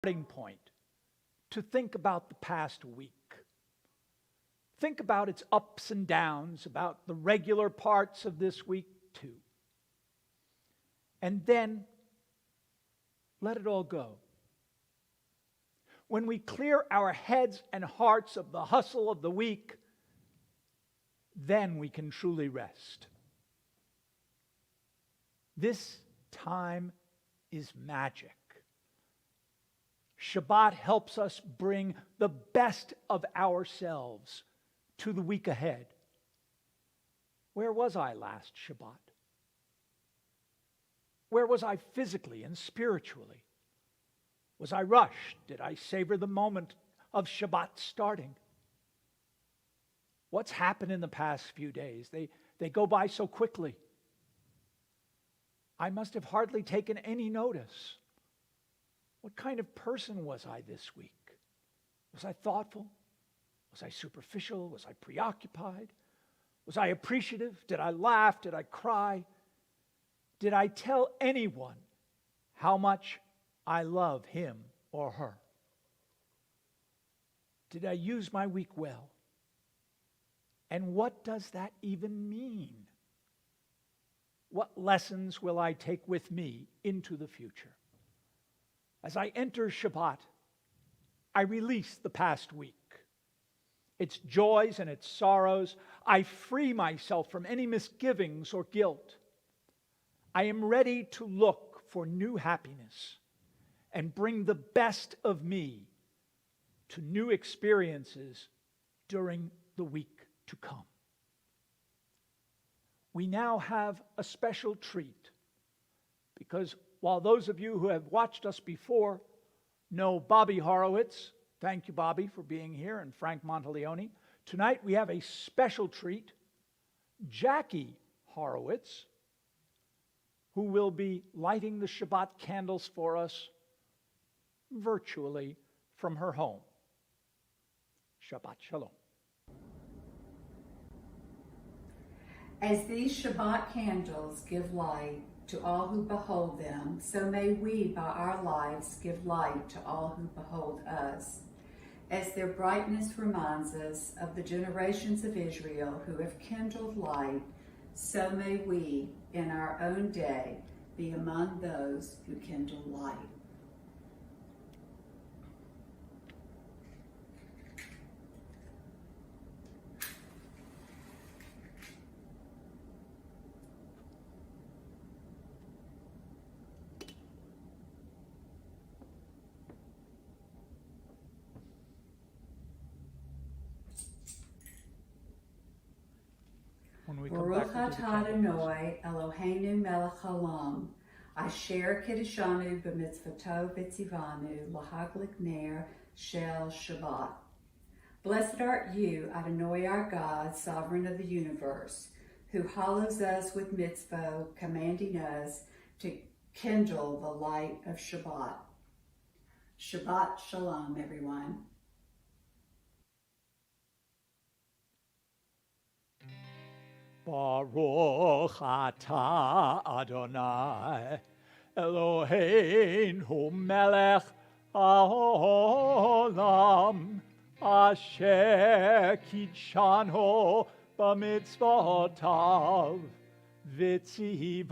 starting point to think about the past week. Think about its ups and downs, about the regular parts of this week too. And then let it all go. When we clear our heads and hearts of the hustle of the week, then we can truly rest. This time is magic. Shabbat helps us bring the best of ourselves to the week ahead. Where was I last Shabbat? Where was I physically and spiritually? Was I rushed? Did I savor the moment of Shabbat starting? What's happened in the past few days? They go by so quickly. I must have hardly taken any notice. What kind of person was I this week? Was I thoughtful? Was I superficial? Was I preoccupied? Was I appreciative? Did I laugh? Did I cry? Did I tell anyone how much I love him or her? Did I use my week well? And what does that even mean? What lessons will I take with me into the future? As I enter Shabbat, I release the past week, its joys and its sorrows. I free myself from any misgivings or guilt. I am ready to look for new happiness and bring the best of me to new experiences during the week to come. We now have a special treat because while those of you who have watched us before know Bobby Horowitz, thank you, Bobby, for being here, and Frank Monteleone, tonight we have a special treat, Jackie Horowitz, who will be lighting the Shabbat candles for us virtually from her home. Shabbat Shalom. As these Shabbat candles give light to all who behold them, so may we by our lives give light to all who behold us. As their brightness reminds us of the generations of Israel who have kindled light, so may we in our own day be among those who kindle light. Baruch atah Adonai Eloheinu melech haolam, asher kiddushanu b'mitzvoto v'tzivanu lahaglik ner shel Shabbat. Blessed art you, Adonai our God, sovereign of the universe, who hallows us with mitzvot, commanding us to kindle the light of Shabbat. Shabbat Shalom, everyone. Baruch atah Adonai Eloheinu melech haolam asher kidshanu b'mitzvotav v'tzivanu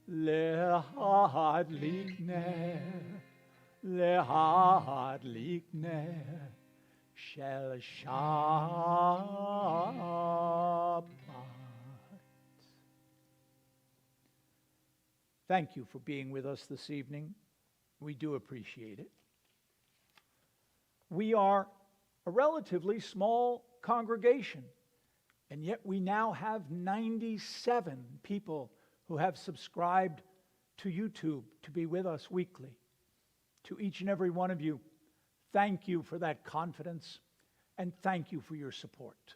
lehadlik ner Shel Shabbat. Thank you for being with us this evening. We do appreciate it. We are a relatively small congregation, and yet we now have 97 people who have subscribed to YouTube to be with us weekly. To each and every one of you, thank you for that confidence, and thank you for your support.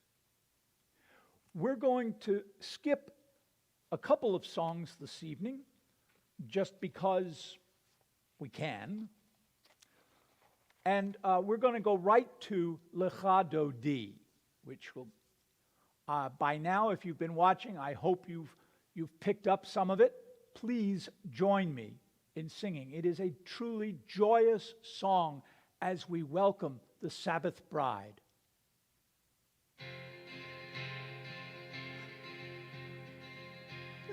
We're going to skip a couple of songs this evening, just because we can. And we're going to go right to Lecha Dodi, which will, by now, if you've been watching, I hope you've picked up some of it. Please join me in singing. It is a truly joyous song as we welcome the Sabbath bride.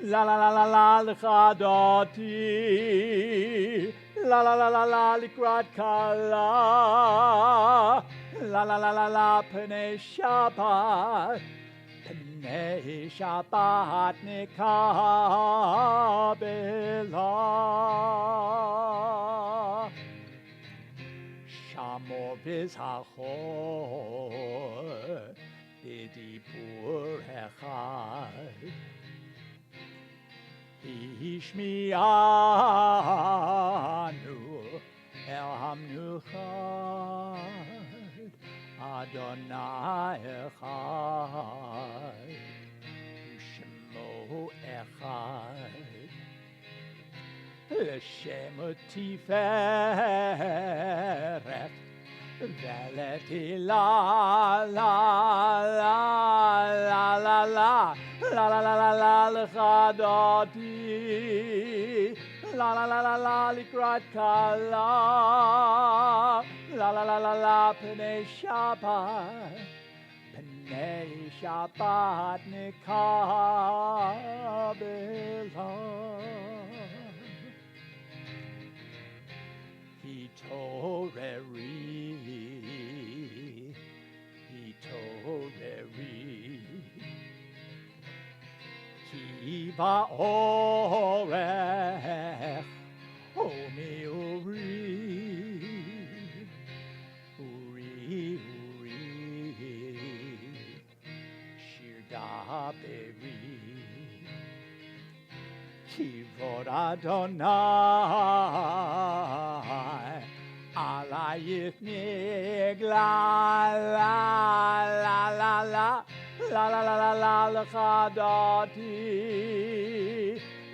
La la la la la l'cha dati, la la la la la likrat kala, la la la la la pnei Shabbat, pnei Shabbat nekabela. Shamor v'zachor b'dibur echad. Ishmi'anu el hamnuchad Adonai echad U'shemo echad L'shem u'tiferet Veleti la la la la la la la la la la la l'cha dati la la la la la likrat kala la la la la la pnei Shabbat nekabela. Hitoreri, ki ba'orech, omi uri, shir daberi, kivod Adonai, alayich nigla, la la la la, la la la la la l'cha dati,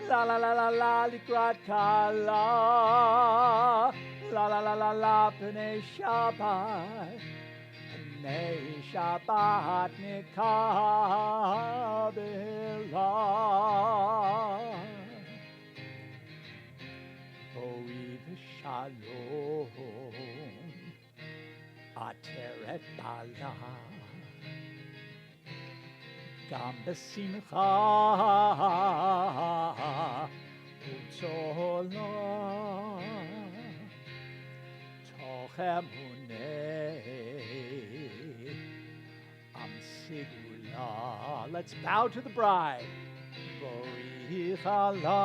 la la la la la likrat kala, la la la la la pnei Shabbat nekabela. Oiv shalom, ateret bala, gam besimcha utzola, toch emunei am sigula. Let's bow to the bride. Boichala,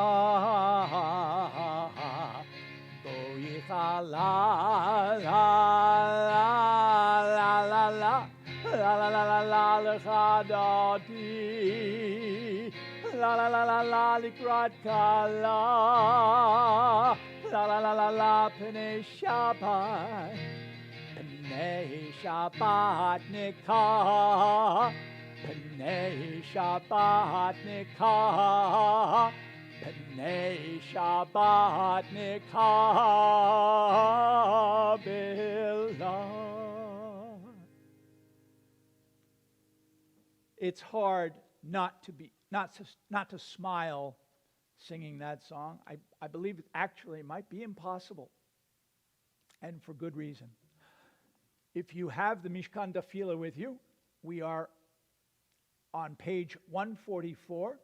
boichala, la la la la la la la la la l'cha dati, la la la la la likrat kala, la la la la la pnei Shabbat nekah. Pnei Shabbat nekah, Pnei Shabbat nekabela. It's hard not to smile singing that song. I believe it actually might be impossible, and for good reason. If you have the Mishkan Tefillah with you, we are on page 144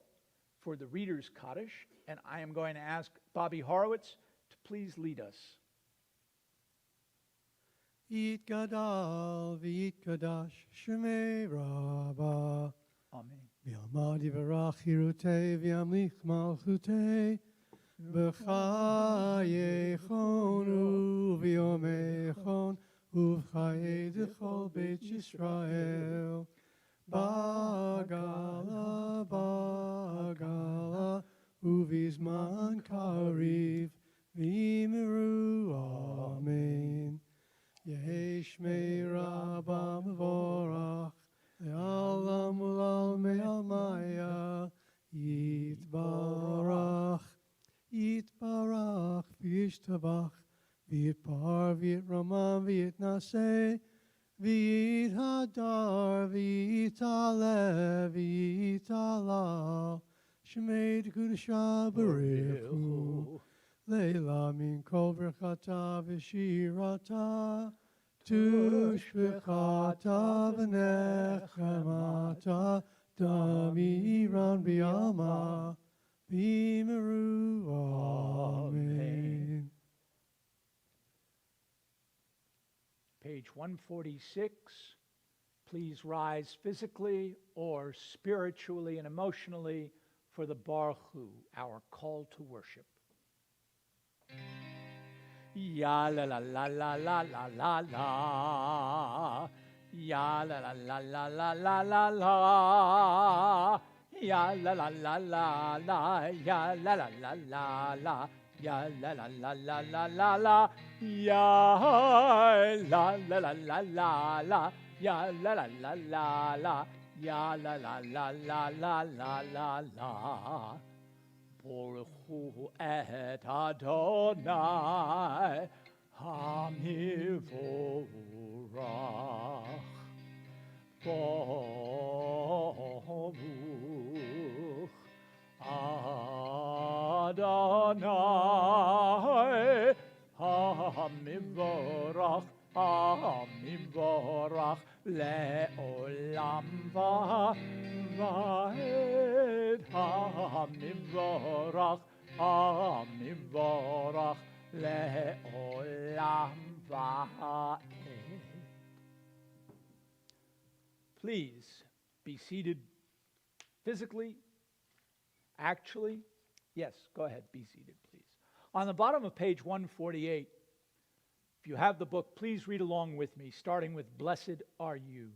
for the Reader's Kaddish, and I am going to ask Bobby Horowitz to please lead us. Yitgadal v'yitgadash shemei Rabbah. Amen. V'yamad yivarach hirutei v'yamlich malchutei b'chayechon u'v'yomechon u'v'chayei d'chol beit Yisrael. Bagala, bagala, uvizman kariv, v'imiru, amen. Yesh mei Rabba mevorach, le'alam ulal me'al maya, yitbarach, v'yishtabach, v'yitpar, v'yitramam, v'yitnaseh, V'yit hadar, v'yit aleh, v'yit alal, Shemei d'kudasha b'rechu, Leila min kol brachata v'shirata, tushbechata v'nechemata, damiran b'yama, b'meru. Amen. Page 146. Please rise physically or spiritually and emotionally for the Baruch Hu, our call to worship. Ya la la la la la la la la. Ya la la la la la la la la. Ya la la la la la. Ya la la la la la. Ya la la la la la la la. Ya la la la la la la. Ya la la la la la. Ya la la la la la la la la. Baruch Hu et Adonai Hamivorach. Baruch Adonai Hamivorach. Hamivorach le'olam va'ed. Hamivorach, Hamivorach le'olam va'ed. Please be seated physically, actually. Yes, go ahead, be seated, please. On the bottom of page 148, if you have the book, please read along with me, starting with Blessed Are You.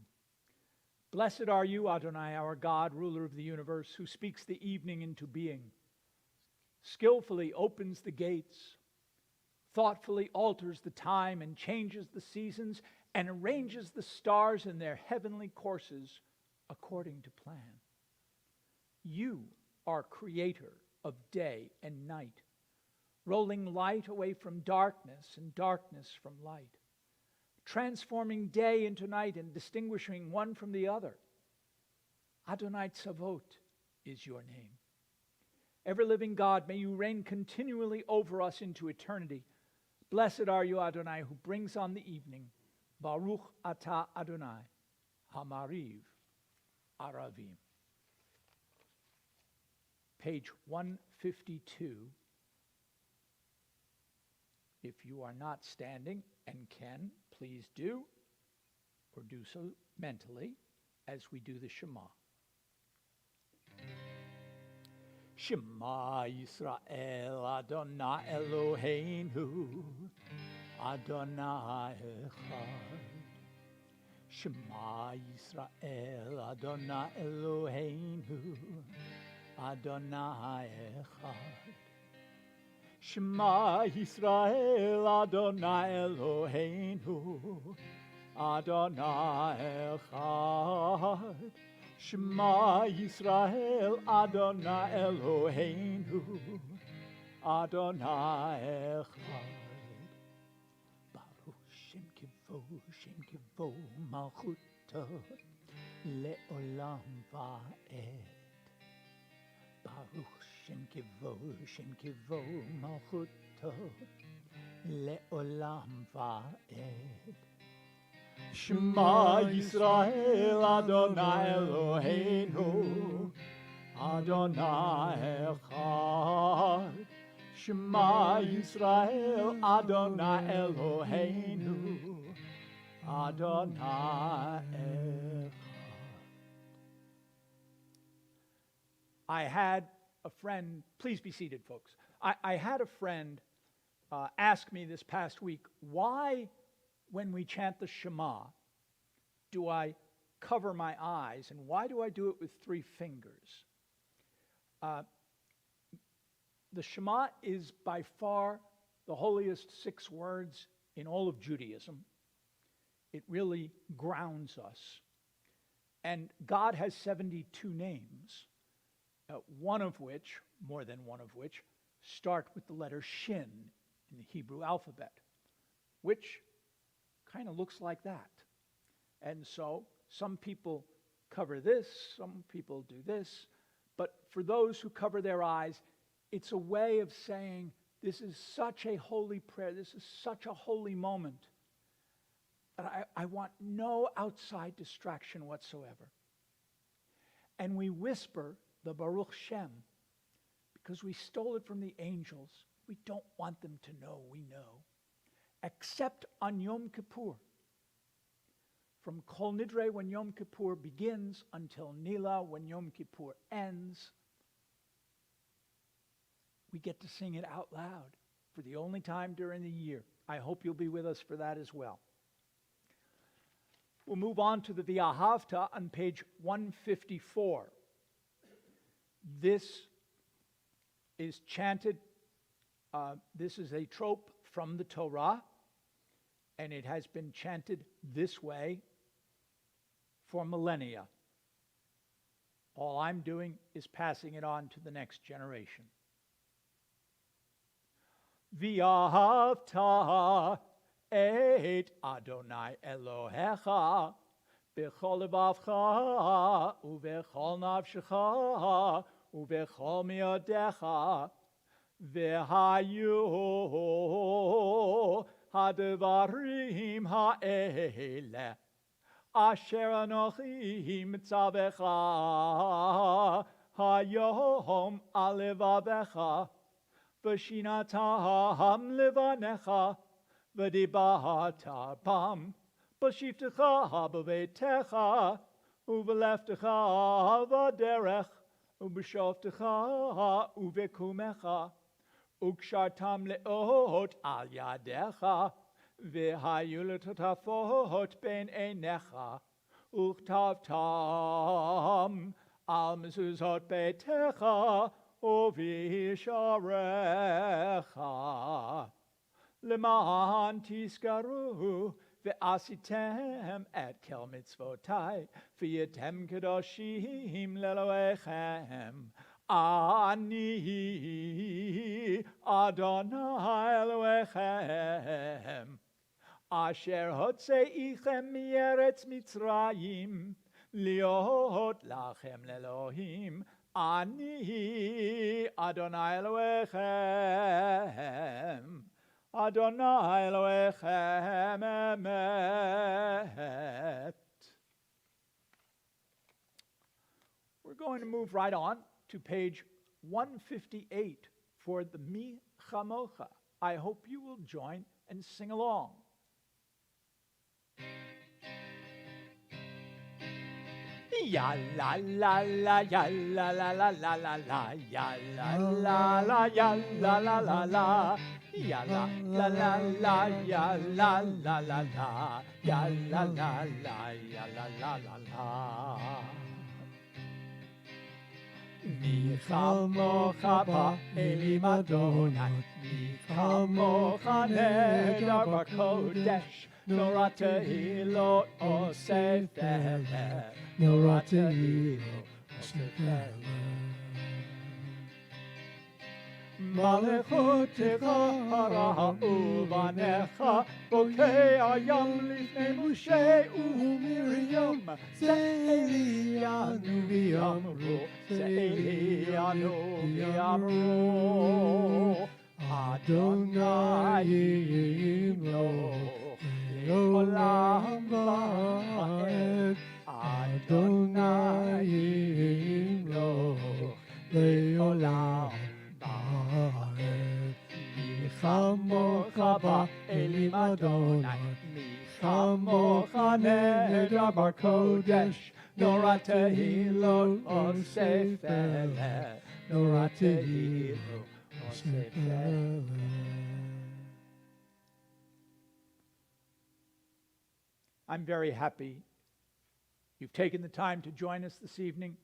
Blessed are you, Adonai, our God, ruler of the universe, who speaks the evening into being, skillfully opens the gates, thoughtfully alters the time and changes the seasons, and arranges the stars in their heavenly courses according to plan. You are creator of day and night, rolling light away from darkness and darkness from light, transforming day into night and distinguishing one from the other. Adonai Tzavot is your name. Ever-living God, may you reign continually over us into eternity. Blessed are you, Adonai, who brings on the evening. Baruch atah Adonai, Hamariv Aravim. Page 152. If you are not standing and can, please do, or do so mentally as we do the Shema. Shema Yisrael, Adonai Eloheinu, Adonai Echad. Shema Yisrael, Adonai Eloheinu, Adonai Echad. Shema Yisrael, Adonai Eloheinu, Adonai Echad. Shema Yisrael, Adonai Eloheinu, Adonai Echad. Baruch Shem Kivo Malchuto le'olam va'ed. Baruch Shem Kivo Malchuto le'olam va'ed. Shema Yisrael, Adonai Eloheinu, Adonai Echad. Shema Yisrael, Adonai Eloheinu, Adonai Echad. I had a friend, please be seated, folks. I had a friend ask me this past week, why, when we chant the Shema, do I cover my eyes, and why do I do it with 3 fingers? The Shema is by far the holiest 6 words in all of Judaism. It really grounds us. And God has 72 names, one of which, more than one of which, start with the letter Shin in the Hebrew alphabet, which kind of looks like that. And so some people cover this, some people do this, but for those who cover their eyes, it's a way of saying, This is such a holy prayer. This is such a holy moment. But I want no outside distraction whatsoever. And we whisper the Baruch Shem because we stole it from the angels. We don't want them to know we know. Except on Yom Kippur. From Kol Nidre when Yom Kippur begins until Nila when Yom Kippur ends, we get to sing it out loud for the only time during the year. I hope you'll be with us for that as well. We'll move on to the V'ahavta on page 154. This is chanted, this is a trope from the Torah, and it has been chanted this way for millennia. All I'm doing is passing it on to the next generation. V'ahavta et Adonai Elohecha b'chol levavcha u'b'chol nafshecha u'b'chol miyadecha v'hayu hadvarim ha'ele asher anochi mitzavecha hayom al levavecha v'shinatam levanecha v'dibata bam b'shiftecha b'veitecha u'v'leftecha v'derech u'b'shoftecha u'v'kumecha u'kshartam le'ot al yadecha v'hayu l'totafot ben einecha u'chtavtam al mezuzot beitecha u'v'isharecha Leman tiskaru ve'asitem et kel mitzvotai v'yetem kedoshim leloechem ani Adonai Elohechem asher hotzeichem mieretz Mitzrayim liot lachem lelohim ani Adonai Elohechem Adonai Elohechem emet. We're going to move right on to page 158 for the Mi Chamocha. I hope you will join and sing along. Ya la la la ya la la la la la la ya la la la ya la la la la ya la la la la ya la la la la ya la la la ya la la la la. Mi chamocha ba'elim Adonai, mi chamocha nehedar b'kodesh, Nora tehilot oseh feleh, Nora tehilot oseh feleh. Malechotecha hara'u banecha, bokei ayam lifnei Moshe u'Miriam, Ze'elianu v'yamru, Ze'elianu v'yamru, Adonai yimloch le'olam va'ed, Adonai yimloch le'olam. Mi chamocha ba'elim Adonai, mi chamocha nehedar b'kodesh, Nora tehilot oseh feleh, Nora tehilot oseh feleh. I'm very happy you've taken the time to join us this evening,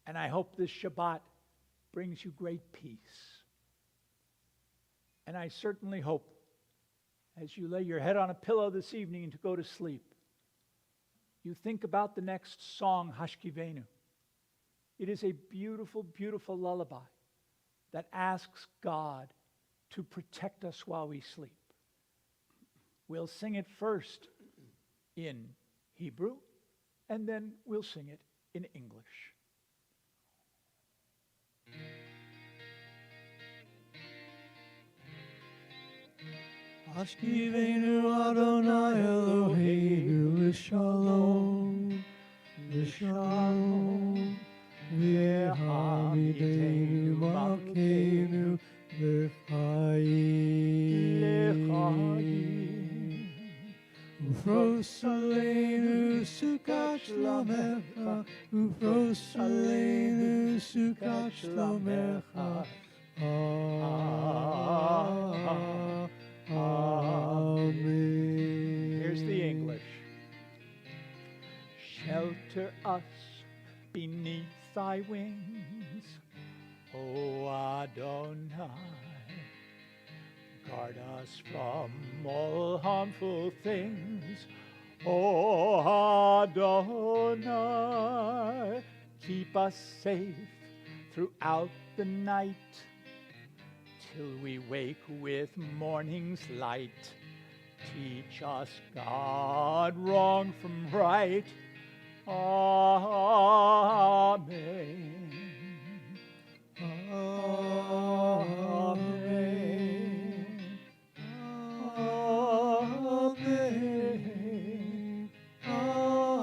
and I hope this Shabbat brings you great peace. And I certainly hope, as you lay your head on a pillow this evening and to go to sleep, you think about the next song, Hashkivenu. It is a beautiful, beautiful lullaby that asks God to protect us while we sleep. We'll sing it first in Hebrew, and then we'll sing it in English. Ashkivenu Adonai Eloheinu L'shalom, L'shalom, V'hamidenu Malkeinu L'chaim. Ufros aleinu sukat shlomecha, Ufros aleinu sukat shlomecha. Amen. Here's the English. Shelter us beneath thy wings, O Adonai. Guard us from all harmful things, O Adonai. Keep us safe throughout the night, till we wake with morning's light. Teach us, God, wrong from right. Amen. Amen. Amen. Amen. Amen.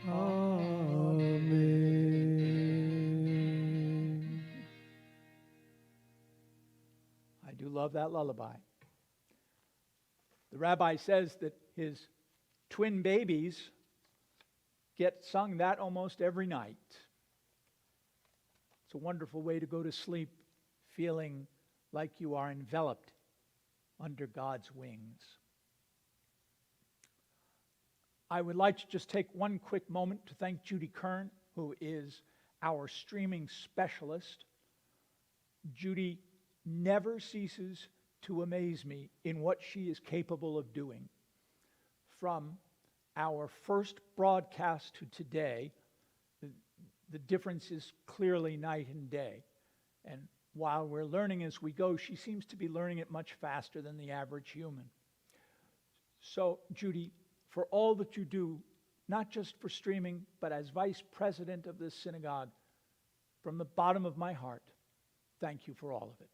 Amen. I do love that lullaby. The rabbi says that his twin babies get sung that almost every night. It's a wonderful way to go to sleep feeling like you are enveloped under God's wings. I would like to just take one quick moment to thank Judy Kern, who is our streaming specialist. Judy never ceases to amaze me in what she is capable of doing. From our first broadcast to today, the difference is clearly night and day. And while we're learning as we go, she seems to be learning it much faster than the average human. So, Judy, for all that you do, not just for streaming, but as vice president of this synagogue, from the bottom of my heart, thank you for all of it.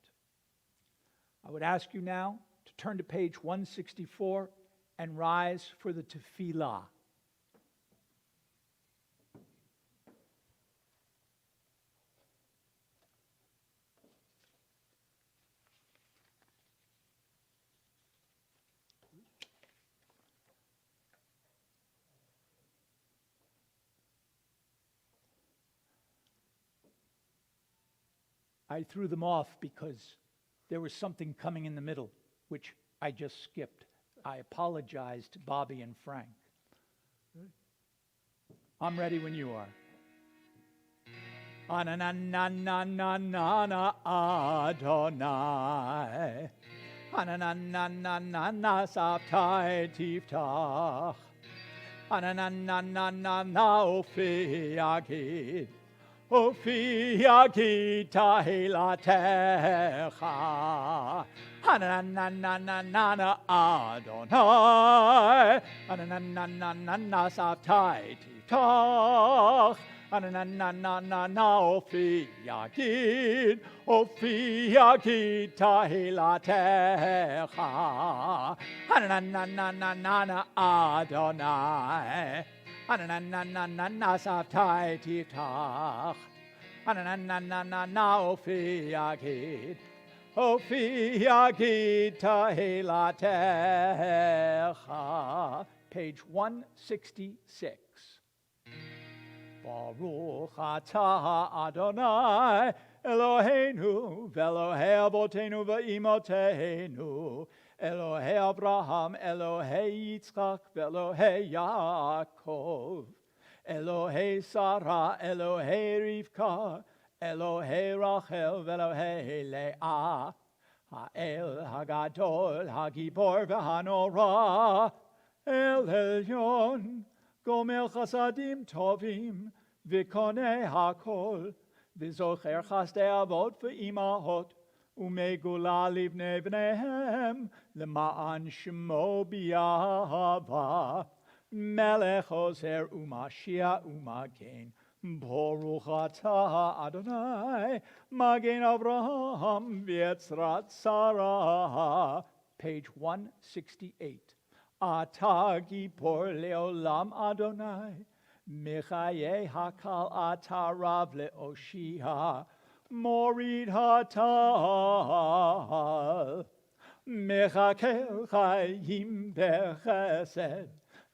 I would ask you now to turn to page 164 and rise for the tefillah. I threw them off because there was something coming in the middle, which I just skipped. I apologize to Bobby and Frank. I'm ready when you are. Anananananana Adonai. Ananananana Sabtai Tiftach. Ananananana Ofi Yagid. Ofi Yagid Tahilatecha. Ananananana Adonai. Ananananana Sabtai Tiftach. Ananananana Ofi Yagid Tahilatecha. Ananananana Adonai. Ananananana Sabtai Tiftach. Ananananana Ofi Yagid Tahilatecha. Page 166. Baruch atah Adonai Eloheinu v'Elohei Avotenu v'Imotenu Elohei Abraham Elohei Yitzchak v'Elohei Yaakov Elohei Sarah Elohei Rivka Elohei Rachel v'Elohei Leah Ha'el Hagadol Hagibor v'Hanora El Elyon Gomer chasadim tovim, v'konei hakol, v'zocher chasdei avot v'imahot, u'megula livnei bneihem, l'ma'an shemo b'yahava, melech ozer u'mashiach u'magen, Baruch atah Adonai, Magen Avraham v'Yetzrat Sarah. Page 168. Atah Gipor leolam Adonai, Mechaye hakal atah rav leoshia, Morid hatal, Mechakel chayim bechesed,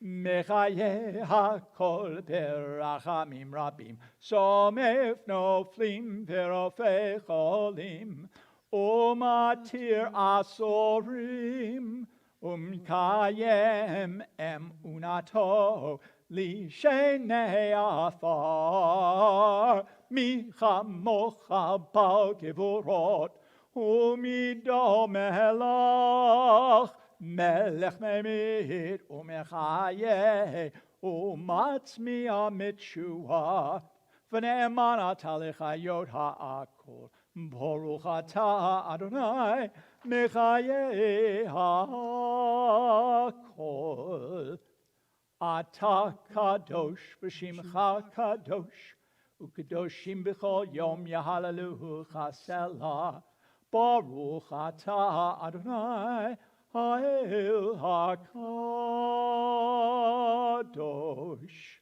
Mechaye hakol berachamim rabim, Somef noflim perofei cholim, Umatir asorim, Kayem emunato li shenei athar, Michamocha bal gevurot, Umido melach, Melech memit umechaye, Umatzmiya mitshua, V'ne'eman atalechayot ha'akol, Baruch atah Adonai, Mechaye ha'akol. Atah kadosh v'shimcha kadosh, U'kadoshim b'chol yom yahalaluhu chasela. Baruch atah Adonai, ha'el ha'kadosh.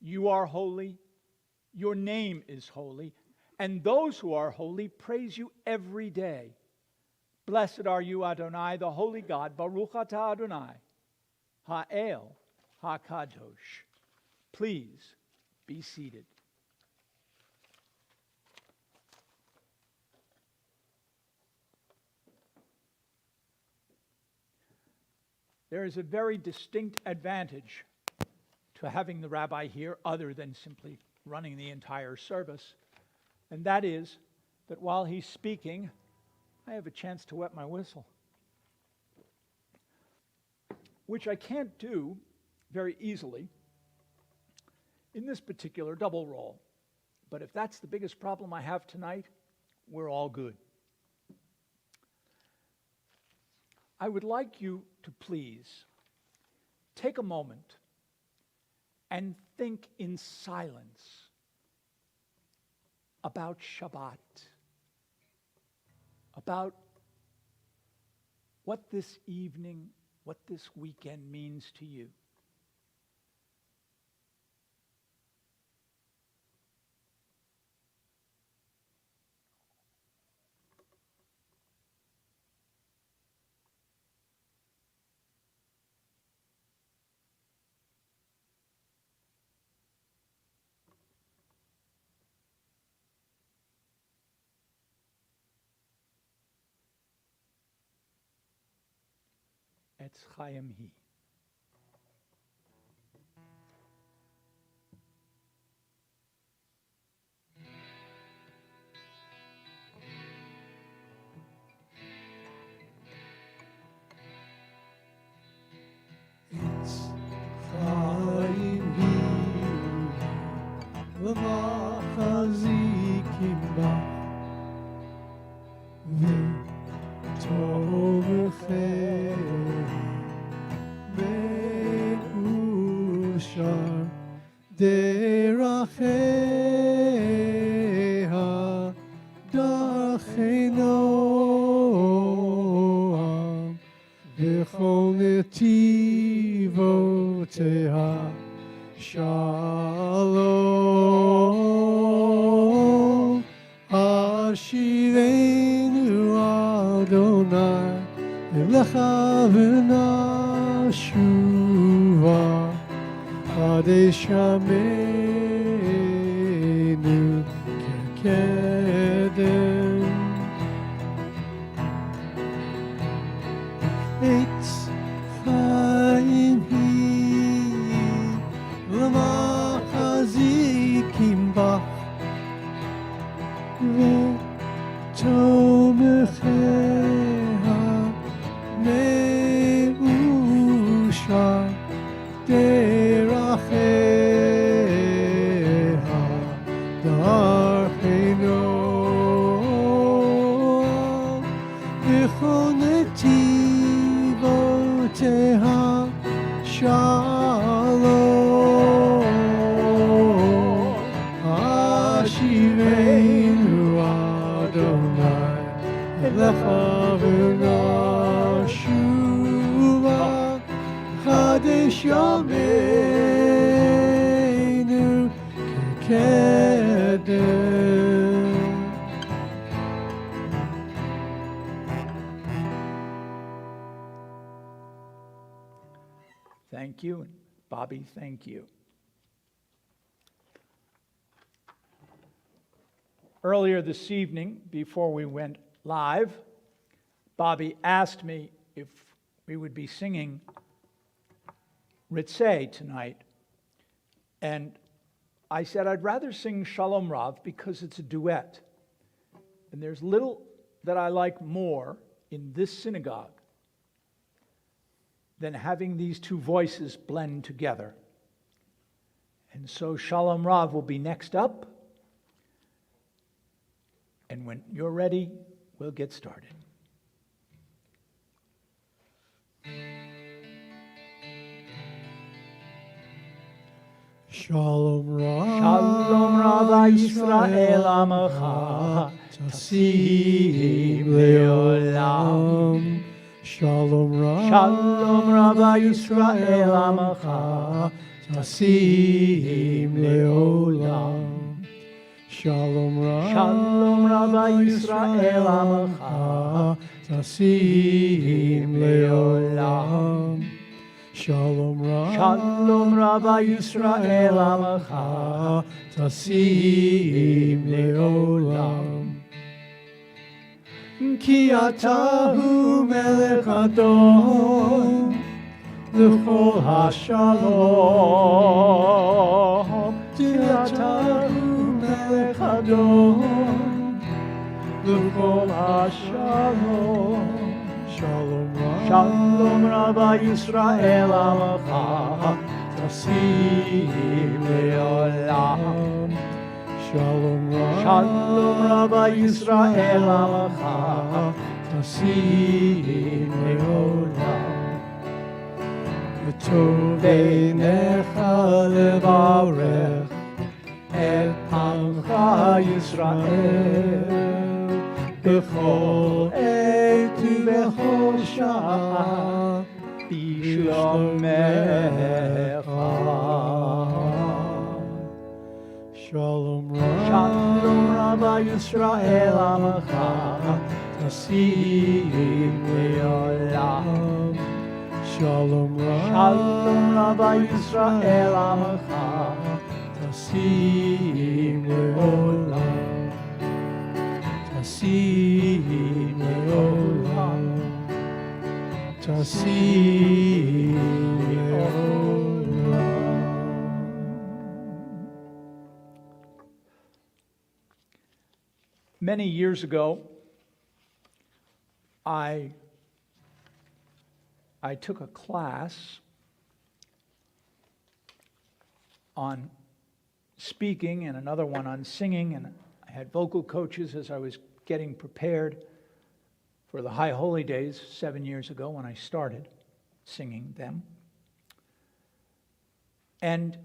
You are holy, your name is holy, and those who are holy praise you every day. Blessed are you, Adonai, the holy God. Baruch atah Adonai, ha'el ha'kadosh. Please be seated. There is a very distinct advantage to having the rabbi here other than simply running the entire service. And that is that while he's speaking, I have a chance to wet my whistle, which I can't do very easily in this particular double role. But if that's the biggest problem I have tonight, we're all good. I would like you to please take a moment and think in silence about Shabbat, about what this evening, what this weekend means to you. Etz Chaim Hi. Etz Chaim Hi, L'machazikim bach, V'tovechem Me'ushar Deracheha Darchei Noam V'chol netivoteha Shalom Ashirenu Adonai Elecha v'nashuva Kadesh Yameinu Kekedem Etz Chaim Hi, L'machazikim bach, V'tomecheha Me'ushar Deracheha Darchei Noam V'chol netivoteha Shalom thank you. And Bobby, thank you. Earlier this evening, before we went live, Bobby asked me if we would be singing Ritzeh tonight. And I said I'd rather sing Shalom Rav because it's a duet. And there's little that I like more in this synagogue than having these two voices blend together. And so Shalom Rav will be next up. And when you're ready, we'll get started. Shalom Rav, Shalom Rav Yisrael Amecha, Tasim Leolam. Shalom Rav, Shalom Rav Yisrael Amecha, Tasim Leolam. Shalom Rav, Shalom Rav Yisrael Amecha, Tasim Leolam. Shalom Rav, Shalom Rav Yisrael Amecha, Tasim Leolam. Ki atahu melech adon l'chol hashalom. Ki atahu melech adon l'chol hashalom. Shalom Rav, Shalom Rav Yisrael Amecha, Tasim Leolam. Shalom Rav, Shalom Rav Yisrael Amecha, Tasim Leolam. V'tov einecha levarech et amcha Yisrael b'chol עת ובכל שעה בשלומך. Shalom Rav, Shalom Rav Yisrael Amecha, Tasim Leolam. Shalom Rav, Shalom Rav Yisrael Amecha, Tasim Leolam. Tasim Leolam. Tasim Leolam. Many years ago, I took a class on speaking and another one on singing, and I had vocal coaches as I was getting prepared for the High Holy Days 7 years ago when I started singing them. And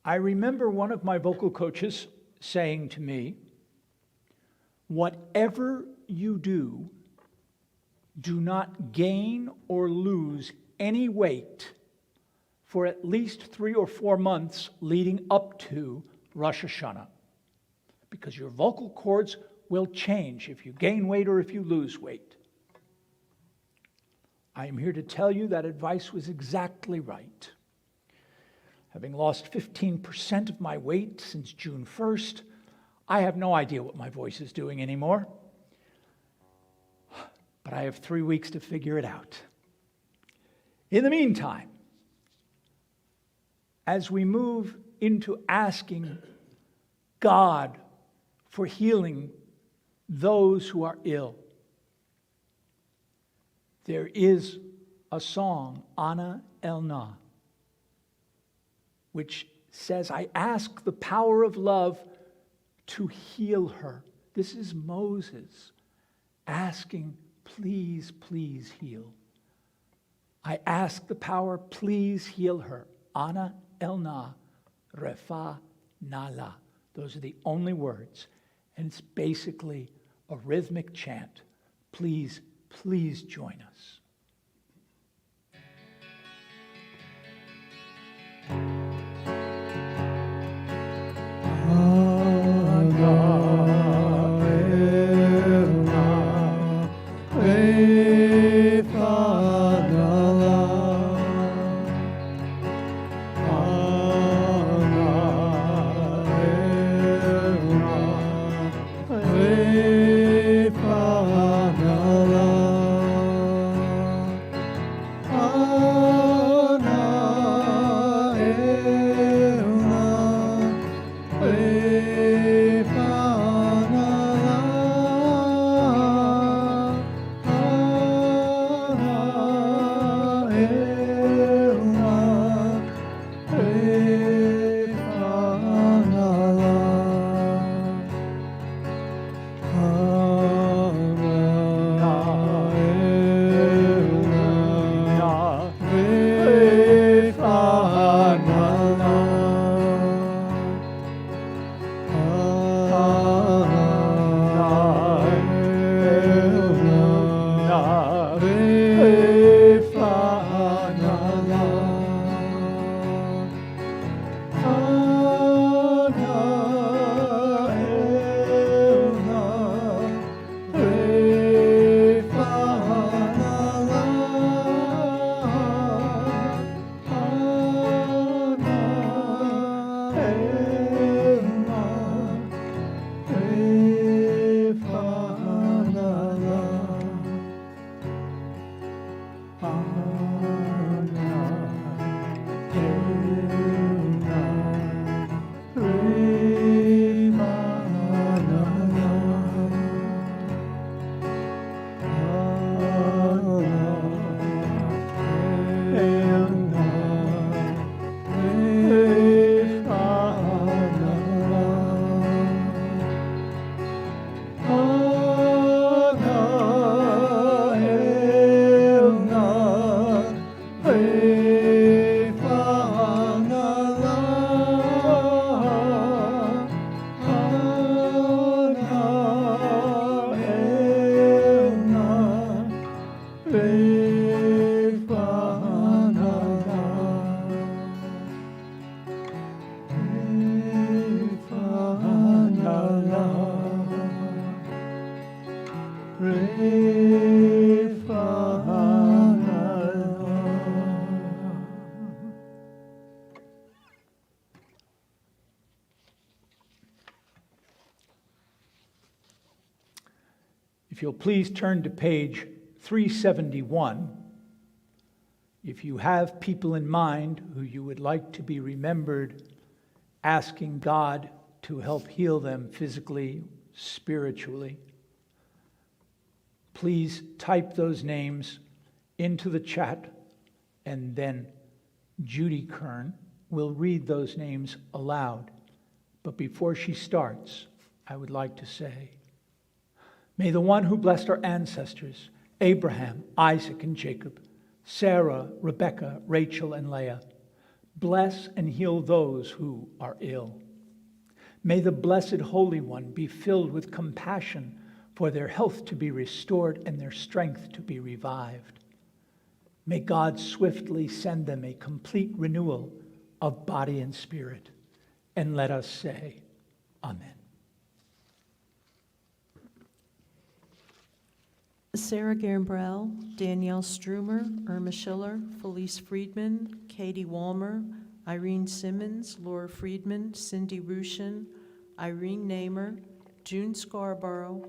I remember one of my vocal coaches saying to me, "Whatever you do, do not gain or lose any weight for at least 3 or 4 months leading up to Rosh Hashanah, because your vocal cords will change if you gain weight or if you lose weight." I am here to tell you that advice was exactly right. Having lost 15% of my weight since June 1st, I have no idea what my voice is doing anymore. But I have 3 weeks to figure it out. In the meantime, as we move into asking God for healing those who are ill, there is a song, Ana Elna, which says, "I ask the power of love to heal her." This is Moses asking, "Please, please heal. I ask the power, please heal her." Ana Elna, Refa Nala. Those are the only words. And it's basically a rhythmic chant. Please, please join us. If you'll please turn to page 371. If you have people in mind who you would like to be remembered, asking God to help heal them physically, spiritually, please type those names into the chat, and then Judy Kern will read those names aloud. But before she starts, I would like to say, may the one who blessed our ancestors, Abraham, Isaac, and Jacob, Sarah, Rebecca, Rachel, and Leah, bless and heal those who are ill. May the Blessed Holy One be filled with compassion for their health to be restored and their strength to be revived. May God swiftly send them a complete renewal of body and spirit. And let us say, Amen. Sarah Gambrell, Danielle Strumer, Irma Schiller, Felice Friedman, Katie Walmer, Irene Simmons, Laura Friedman, Cindy Rushin, Irene Namer, June Scarborough,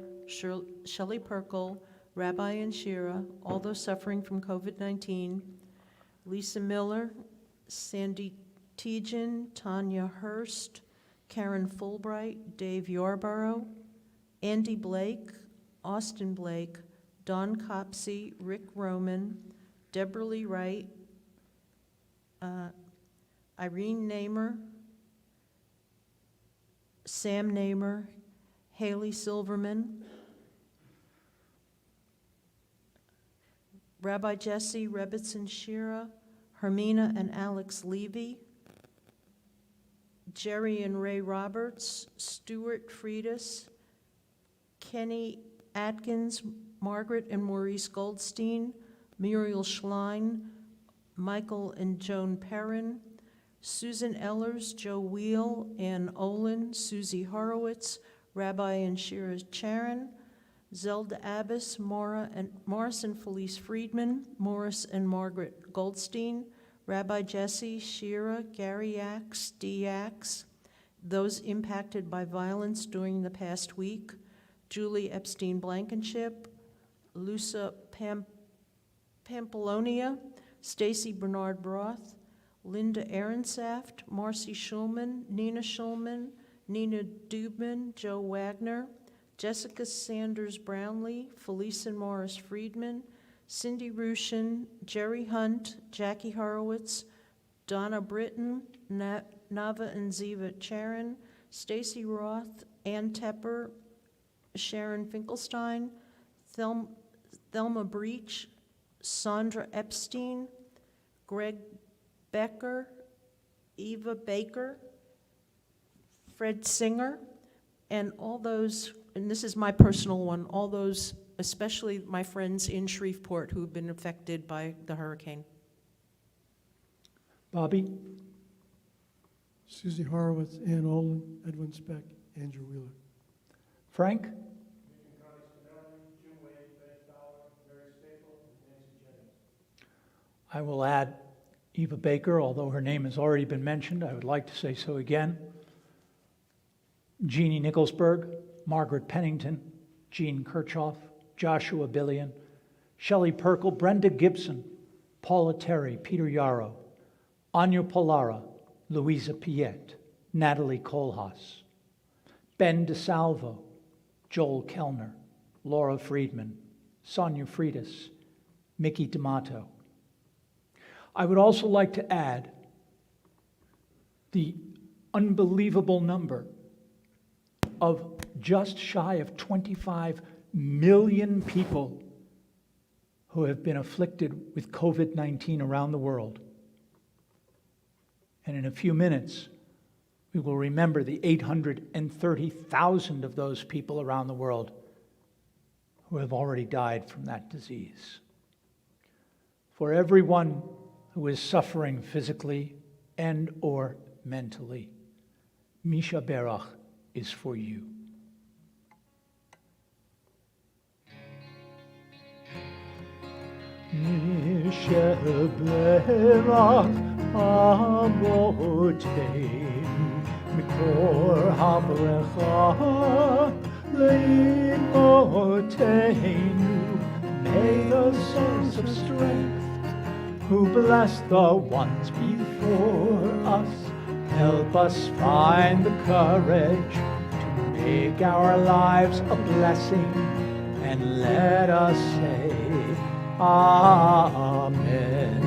Shelley Perkle, Rabbi Anshira, all those suffering from COVID-19, Lisa Miller, Sandy Tejan, Tanya Hurst, Karen Fulbright, Dave Yarborough, Andy Blake, Austin Blake, Don Copsey, Rick Roman, Deborah Lee Wright, Irene Namer, Sam Namer, Haley Silverman, Rabbi Jesse Rebitson Shira, Hermina and Alex Levy, Jerry and Ray Roberts, Stuart Friedis, Kenny Atkins, Margaret and Maurice Goldstein, Muriel Schlein, Michael and Joan Perrin, Susan Ellers, Joe Wheel, Ann Olin, Susie Horowitz, Rabbi and Shira Charon, Zelda Abbas, Morris and Felice Friedman, Morris and Margaret Goldstein, Rabbi Jesse, Shira, Gary Axe, Dee Axe, those impacted by violence during the past week, Julie Epstein Blankenship, Lusa Pampalonia, Stacy Bernard Broth, Linda Ehrensaft, Marcy Schulman, Nina Dubman, Joe Wagner, Jessica Sanders Brownlee, Felice and Morris Friedman, Cindy Rushin, Jerry Hunt, Jackie Horowitz, Donna Britton, Nava and Ziva Charon, Stacy Roth, Ann Tepper, Sharon Finkelstein, Thelma Breach, Sandra Epstein, Greg Becker, Eva Baker, Fred Singer, and all those, and this is my personal one, all those, especially my friends in Shreveport who've been affected by the hurricane. Bobby? Susie Horowitz, Ann Olin, Edwin Speck, Andrew Wheeler. Frank? I will add Eva Baker, although her name has already been mentioned. I would like to say so again. Jeannie Nicholsberg, Margaret Pennington, Jean Kirchhoff, Joshua Billion, Shelley Perkle, Brenda Gibson, Paula Terry, Peter Yarrow, Anya Pollara, Louisa Piet, Natalie Kohlhaas, Ben DeSalvo, Joel Kellner, Laura Friedman, Sonia Freitas, Mickey D'Amato. I would also like to add the unbelievable number of just shy of 25 million people who have been afflicted with COVID-19 around the world. And in a few minutes, we will remember the 830,000 of those people around the world who have already died from that disease. For everyone who is suffering physically and or mentally, Misha Berach is for you. sheberach avoteinu mikor habrecha leimoteinu. May the source of strength, who bless the ones before us, help us find the courage to make our lives a blessing, and let us say Amen.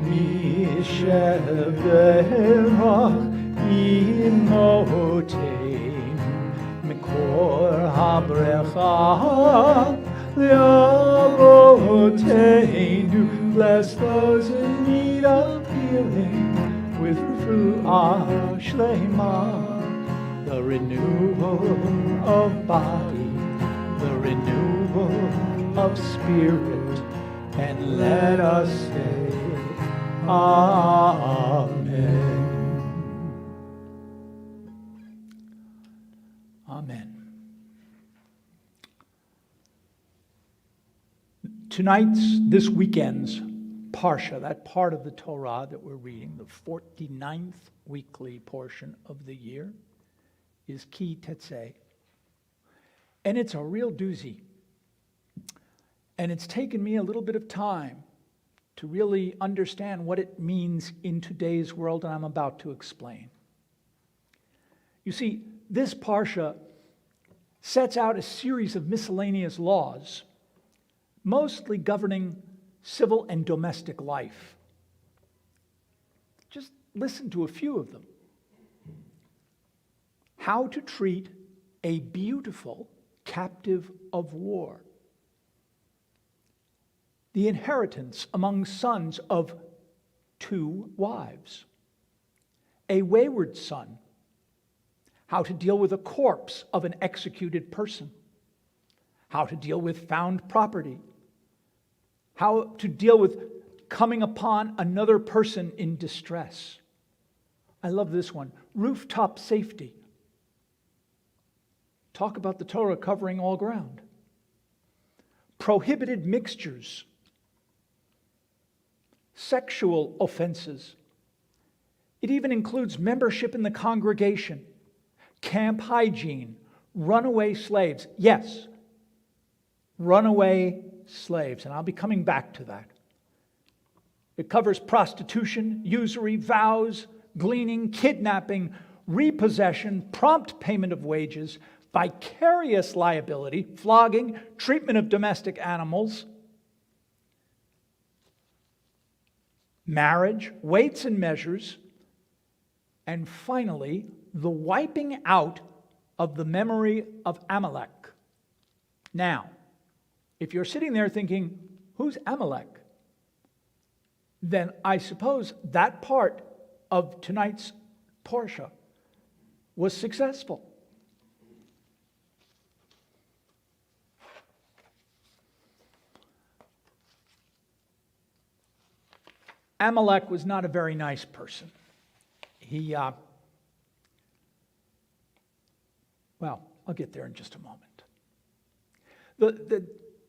Misheberach imoteinu mikor habrecha leavoteinu. Bless those in need of healing with refuah shlema, the renewal of body, the renewal of spirit, and let us say Amen. Amen. This weekend's Parsha, that part of the Torah that we're reading, the 49th weekly portion of the year, is Ki Tetzeh. And it's a real doozy. And it's taken me a little bit of time to really understand what it means in today's world, and I'm about to explain. You see, this Parsha sets out a series of miscellaneous laws, mostly governing civil and domestic life. Just listen to a few of them. How to treat a beautiful captive of war. The inheritance among sons of 2 wives. A wayward son. How to deal with a corpse of an executed person. How to deal with found property. How to deal with coming upon another person in distress. I love this one. Rooftop safety. Talk about the Torah covering all ground. Prohibited mixtures. Sexual offenses. It even includes membership in the congregation, camp hygiene, runaway slaves. Yes, runaway slaves, and I'll be coming back to that. It covers prostitution, usury, vows, gleaning, kidnapping, repossession, prompt payment of wages, vicarious liability, flogging, treatment of domestic animals, marriage, weights and measures, and finally, the wiping out of the memory of Amalek. Now, if you're sitting there thinking, who's Amalek? Then I suppose that part of tonight's Parsha was successful. Amalek was not a very nice person. Well, I'll get there in just a moment.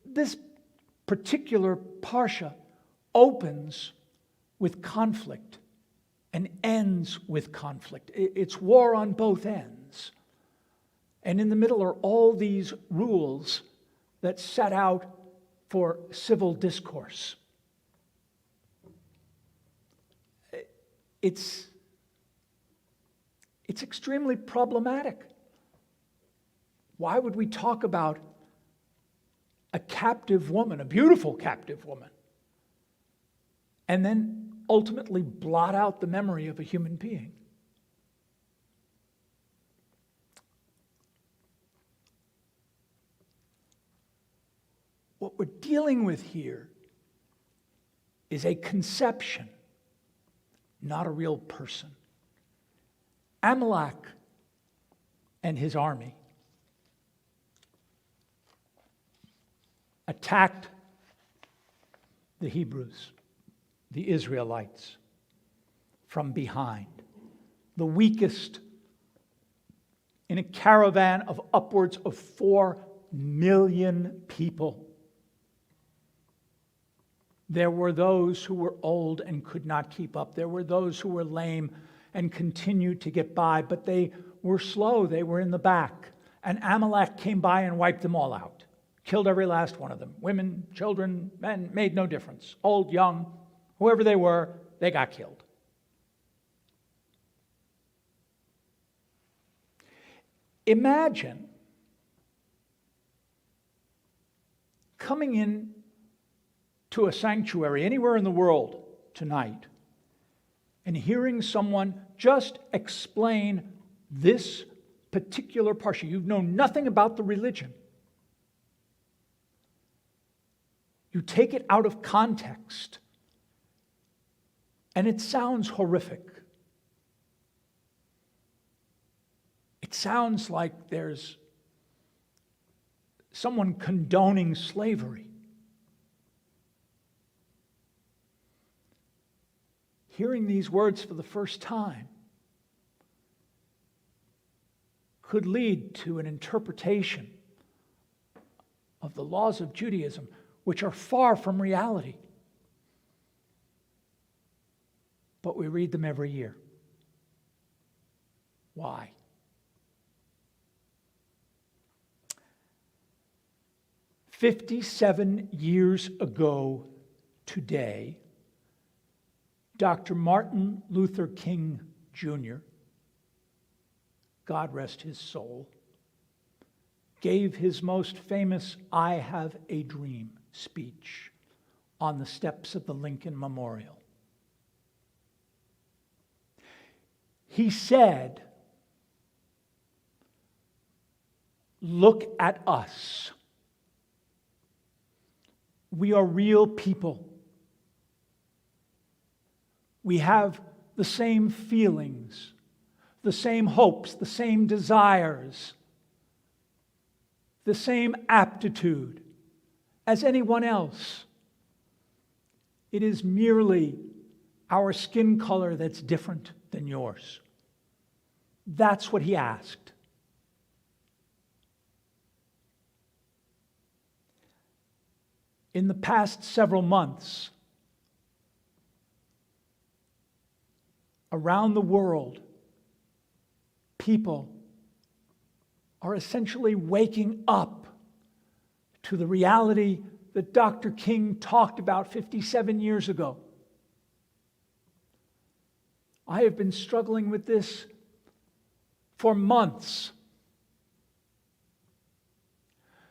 This particular Parsha opens with conflict and ends with conflict. It's war on both ends. And in the middle are all these rules that set out for civil discourse. It's extremely problematic. Why would we talk about a captive woman, a beautiful captive woman, and then ultimately blot out the memory of a human being? What we're dealing with here is a conception, not a real person. Amalek and his army attacked the Hebrews, the Israelites, from behind. The weakest in a caravan of upwards of 4 million people. There were those who were old and could not keep up. There were those who were lame and continued to get by, but they were slow. They were in the back. And Amalek came by and wiped them all out. Killed every last one of them. Women, children, men, made no difference. Old, young, whoever they were, they got killed. Imagine coming in to a sanctuary anywhere in the world tonight and hearing someone just explain this particular parsha. You've known nothing about the religion. You take it out of context, and it sounds horrific. It sounds like there's someone condoning slavery. Hearing these words for the first time could lead to an interpretation of the laws of Judaism, which are far from reality. But we read them every year. Why? "57 years ago today, Dr. Martin Luther King Jr., God rest his soul, gave his most famous "I Have a Dream" speech on the steps of the Lincoln Memorial. He said, "Look at us. We are real people. We have the same feelings, the same hopes, the same desires, the same aptitude as anyone else. It is merely our skin color that's different than yours." That's what he asked. In the past several months, around the world, people are essentially waking up to the reality that Dr. King talked about 57 years ago. I have been struggling with this for months,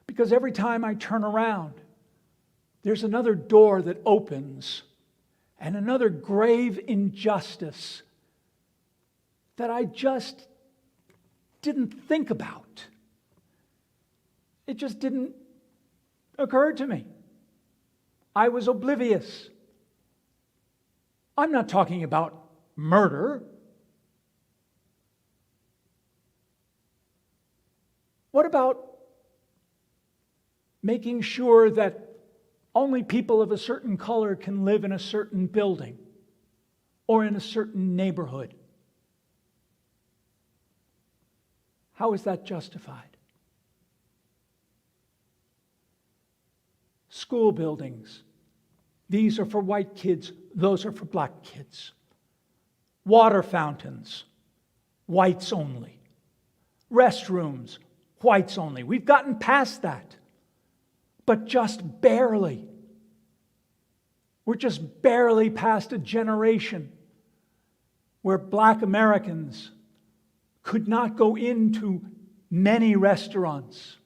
because every time I turn around, there's another door that opens and another grave injustice that I just didn't think about. It just didn't occur to me. I was oblivious. I'm not talking about murder. What about making sure that only people of a certain color can live in a certain building or in a certain neighborhood? How is that justified? School buildings. These are for white kids, those are for black kids. Water fountains, whites only. Restrooms, whites only. We've gotten past that, but just barely. We're just barely past a generation where black Americans could not go into many restaurants.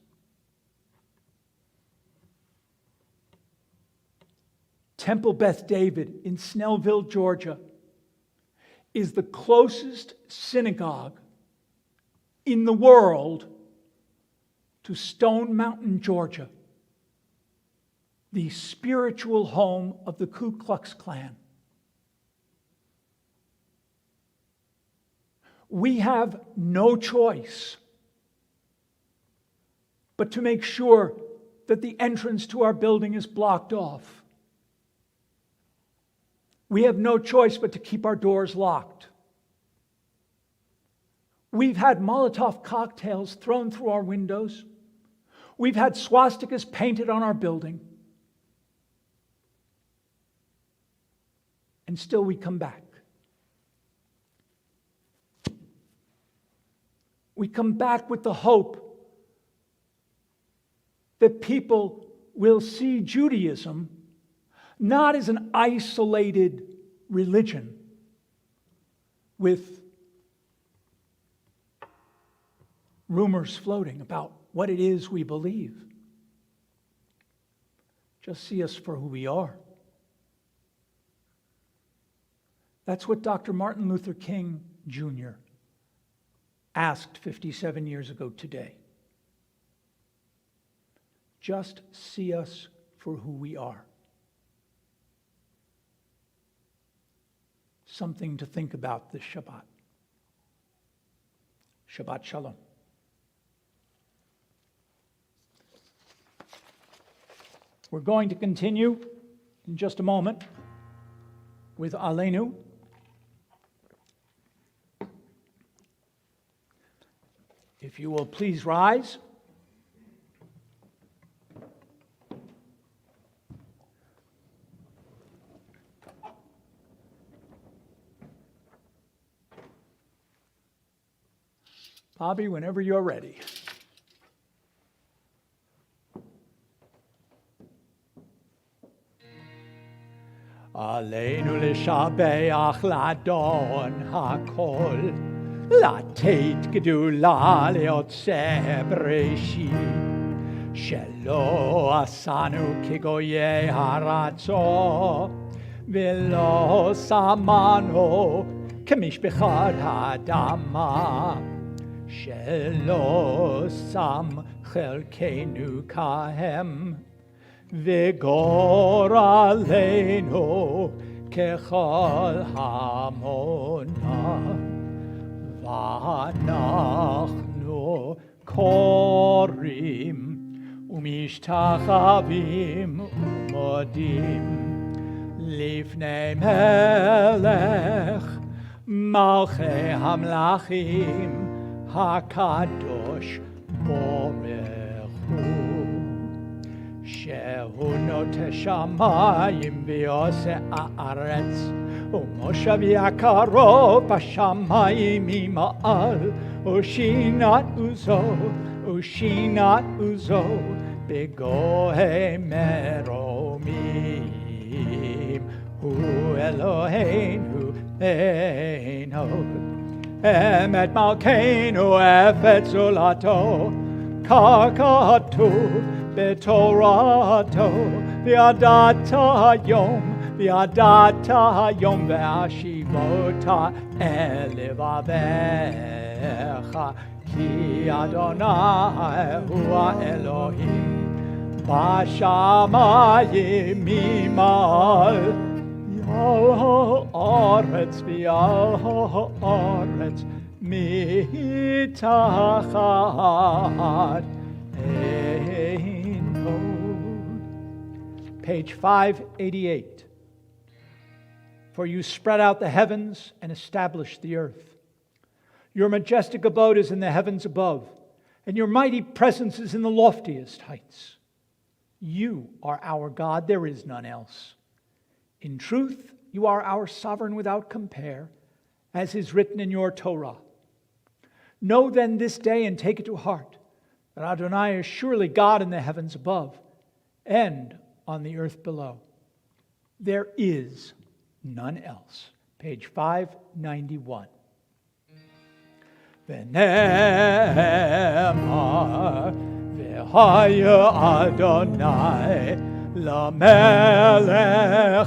Temple Beth David in Snellville, Georgia, is the closest synagogue in the world to Stone Mountain, Georgia, the spiritual home of the Ku Klux Klan. We have no choice but to make sure that the entrance to our building is blocked off. We have no choice but to keep our doors locked. We've had Molotov cocktails thrown through our windows. We've had swastikas painted on our building. And still we come back. We come back with the hope that people will see Judaism not as an isolated religion with rumors floating about what it is we believe. Just see us for who we are. That's what Dr. Martin Luther King Jr. asked 57 years ago today. Just see us for who we are. Something to think about this Shabbat. Shabbat Shalom. We're going to continue in just a moment with Aleinu. If you will please rise. Bobby, whenever you're ready. Aleinu לשבח לאדון הכל, לתת גדולה ליוצא בראשית, שלא עשנו כגויי ארצו, ולא שמנו כמשפחת האדמה, שלא שם חלקנו כהם, וגורלנו ככל המונה, ואנחנו קוראים ומשתחווים ומודים לפני מלך מלכי המלכים הקדוש ברוך הוא, שהוא נוטה שמיים ועושה הארץ, ומושבי הקרוב בשמיים ממעל, ושינת עוזו בגוהי מרומים, הוא אלוהינו אינו אמת מלכנו אפת זולתו, ככתוב בתורתו, וידעת היום והשיבותה אל לבביך, כי אדוני הוא האלוהים בשמיים ממעל, ועל הארץ מתחת אין עוד. Page 588. For you spread out the heavens and established the earth. Your majestic abode is in the heavens above, and your mighty presence is in the loftiest heights. You are our God, there is none else. In truth, you are our sovereign without compare, as is written in your Torah. Know then this day and take it to heart, that Adonai is surely God in the heavens above and on the earth below. There is none else. Page 591. ונאמר, והיה אדוני למלך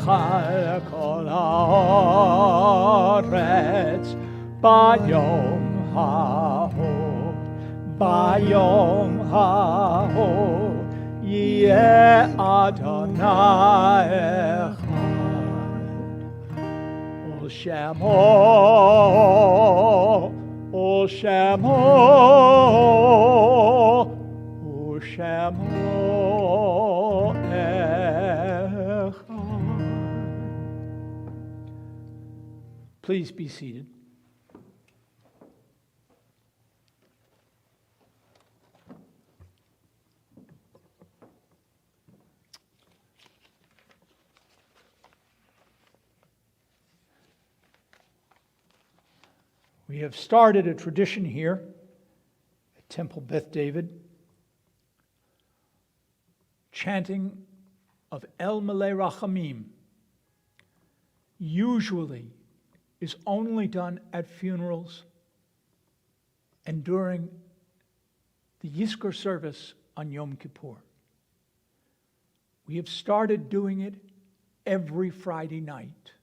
על כל הארץ ביום ההוא יהיה אדוני אחד, ושמו אחד. Please be seated. We have started a tradition here at Temple Beth David, chanting of El Malei Rachamim, usually is only done at funerals and during the Yizkor service on Yom Kippur. We have started doing it every Friday night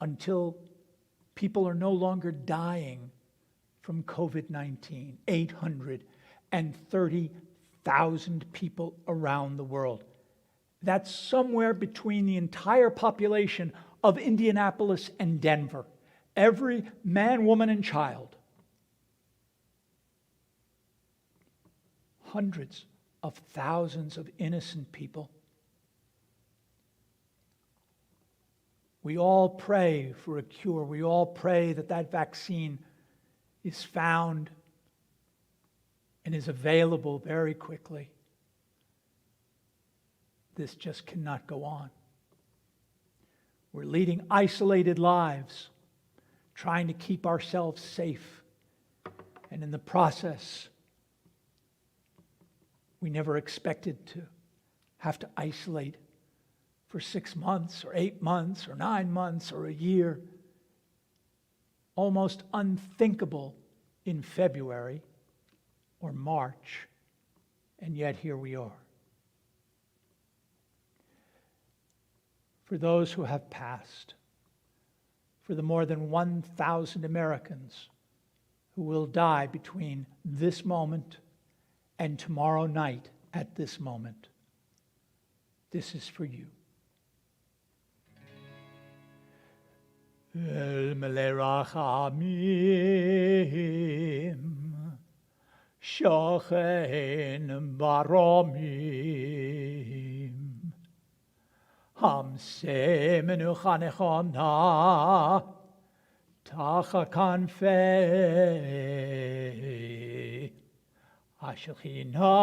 until people are no longer dying from COVID-19. 830,000 people around the world. That's somewhere between the entire population of Indianapolis and Denver. Every man, woman, and child. Hundreds of thousands of innocent people. We all pray for a cure. We all pray that that vaccine is found and is available very quickly. This just cannot go on. We're leading isolated lives, trying to keep ourselves safe. And in the process, we never expected to have to isolate for 6 months or 8 months or 9 months or a year. Almost unthinkable in February or March, and yet here we are. For those who have passed, for the more than 1,000 Americans who will die between this moment and tomorrow night at this moment, this is for you. El Malei Rachamim, Shochen Baromim, Hamse Menucha Nechona, Tacha Kanfei, Ashechina,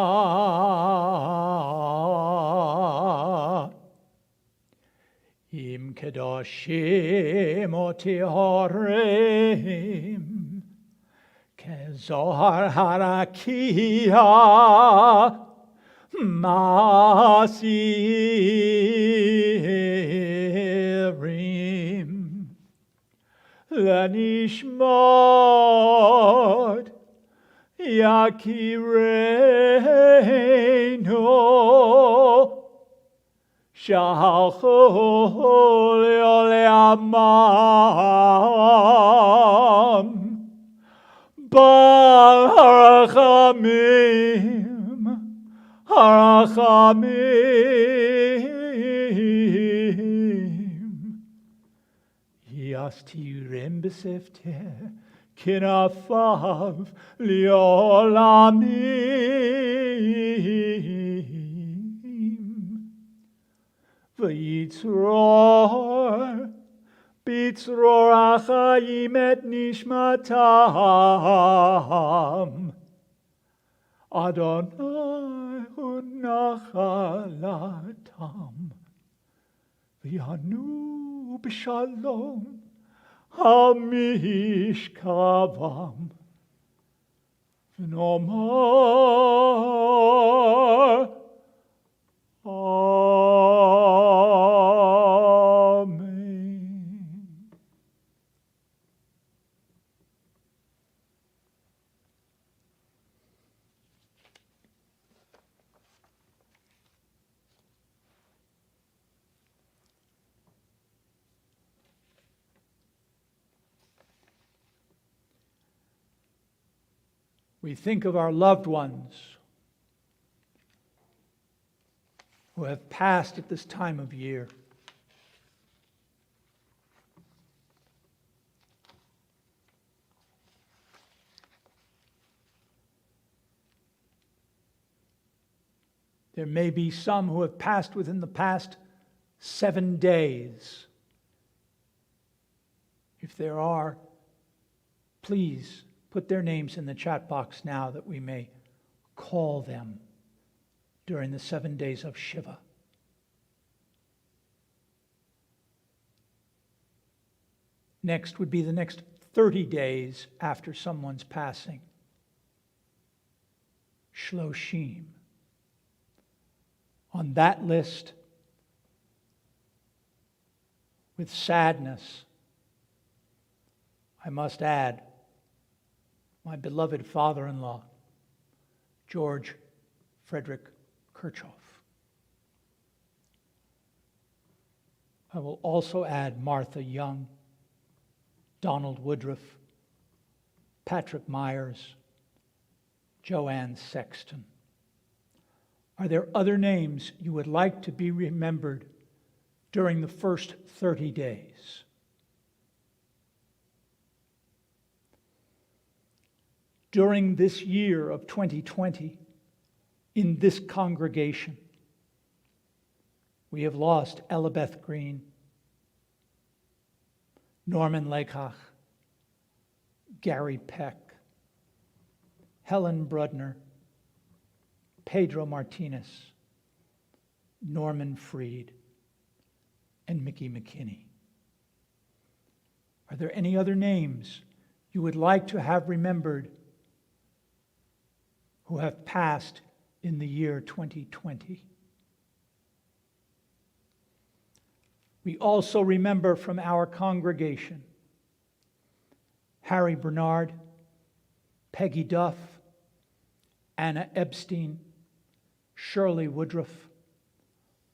Im Kedoshim Otihorim, Kezohar Harakia, Masirim, Lanishmod, Yakireino, Shalchol Yoleamam, Bar Harachamim, Harachamim, Yastirem Besefter, Kinafav Liolamim, V'yitzror, Bitzror Achayim et Nishmatam, Adonai Unachalatam, V'yanu B'Shalom HaMishkavam, V'nomar Amen. We think of our loved ones who have passed at this time of year. There may be some who have passed within the past 7 days. If there are, please put their names in the chat box now that we may call them during the 7 days of Shiva. Next would be the next 30 days after someone's passing. Shloshim. On that list, with sadness, I must add my beloved father-in-law, George Frederick Kirchhoff. I will also add Martha Young, Donald Woodruff, Patrick Myers, Joanne Sexton. Are there other names you would like to be remembered during the first 30 days? During this year of 2020, in this congregation, we have lost Elabeth Green, Norman Lekach, Gary Peck, Helen Brudner, Pedro Martinez, Norman Freed, and Mickey McKinney. Are there any other names you would like to have remembered who have passed in the year 2020? We also remember from our congregation Harry Bernard, Peggy Duff, Anna Epstein, Shirley Woodruff,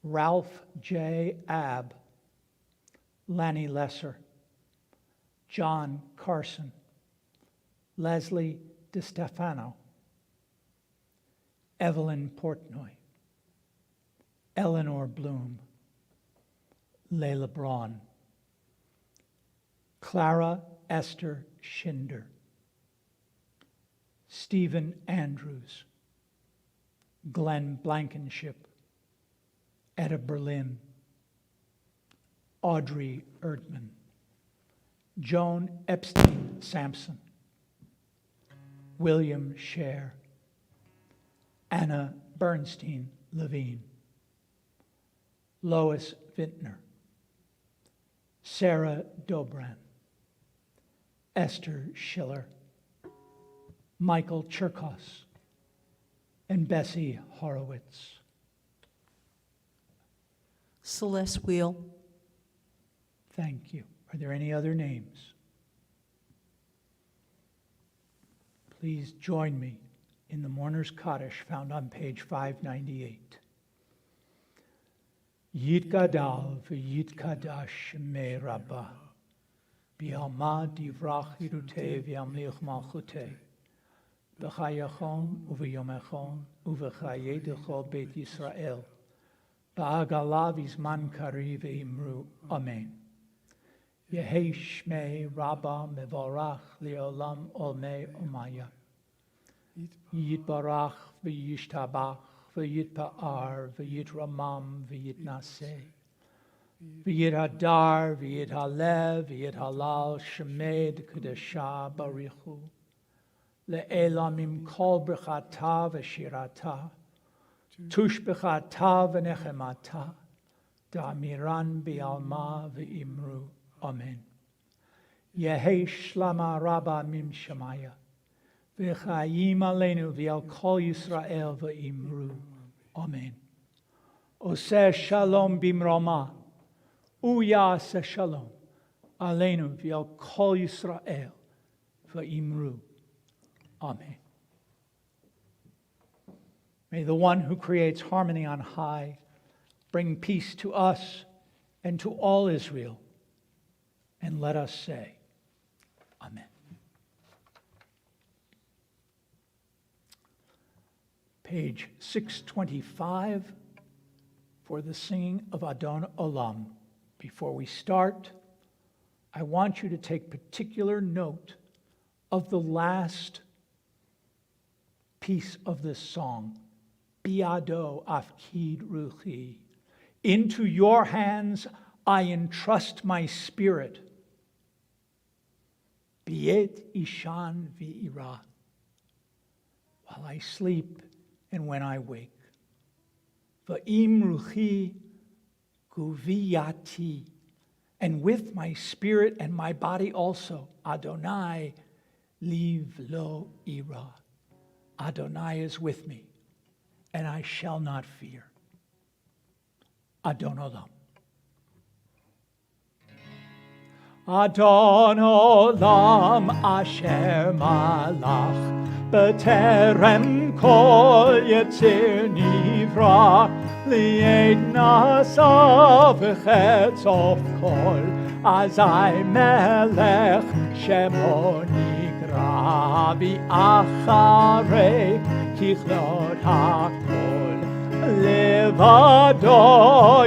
Ralph J. Abb, Lanny Lesser, John Carson, Leslie DiStefano, Evelyn Portnoy, Eleanor Bloom, Layla Braun, Clara Esther Schinder, Stephen Andrews, Glenn Blankenship, Etta Berlin, Audrey Erdman, Joan Epstein Sampson, William Scher, Anna Bernstein Levine, Lois Vintner, Sarah Dobran, Esther Schiller, Michael Cherkos, and Bessie Horowitz. Celeste Wheel. Thank you. Are there any other names? Please join me in the Mourner's Kaddish found on page 598. Yitgadal v'yitkadash me rabbah, bi'alma divrach yirutei v'yamlich malchutei, b'chayachon u'v'yomechon u'v'chayei d'chol Beit Yisrael, ba'agala v'zman kari v'imru amen. Yehei shmei rabbah mevorach li'olam olmei omaya. Yitbarach v'yishtabach v'yitpa'ar v'yitramam v'yitnaseh v'yithadar v'yithalev v'yithalal shemed kedeshah barichu le'elamim kol b'chata v'shirata tush b'chata v'nechemata da'amiran bi'alma v'imru amen. Yehei shlama rabba mim shemaya v'chayim aleinu v'al kol Yisrael v'imru. Amen. Oseh shalom bimrama, uyaseh shalom aleinu v'al kol Yisrael v'imru. Amen. May the one who creates harmony on high bring peace to us and to all Israel. And let us say, Amen. Page 625 for the singing of Adon Olam. Before we start, I want you to take particular note of the last piece of this song, Biado Afkid Ruchi. Into your hands I entrust my spirit. Biet Ishan V'ira. While I sleep and when I wake. Va'im ruchi guviyati and with my spirit and my body also. Adonai, liv lo ira. Adonai is with me, and I shall not fear. Adon Olam. Adon Olam asher malach b'terem kol yetzir nivra li'ed nasa v'chetzof kol azai melech shemo nigra v'acharei kichlot hakol levado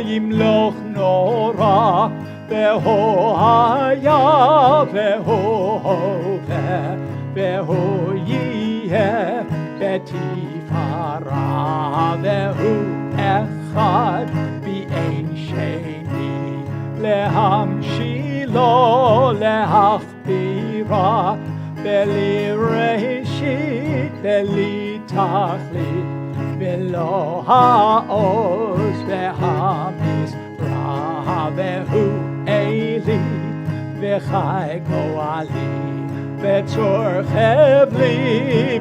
yimloch nora Veho haya, veho hove, veho yeh, betifara, vehu echad, v'ein sheni, lehamshilo, lehachbira, veli reshit, veli tachlit, velo ha'oz, vehamis, vehu Eli v'chai goali v'tzor chevli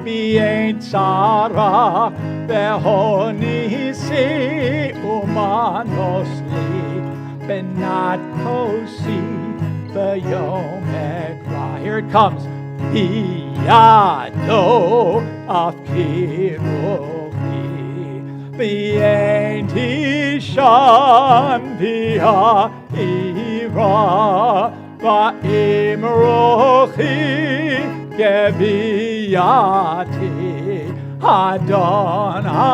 b'yein tzara v'honisi umanosli benat kosi v'yom ekra. Here it comes. Yado afkiruchi b'yein tishan v'ha Ira va'imrochi geviyati Adonai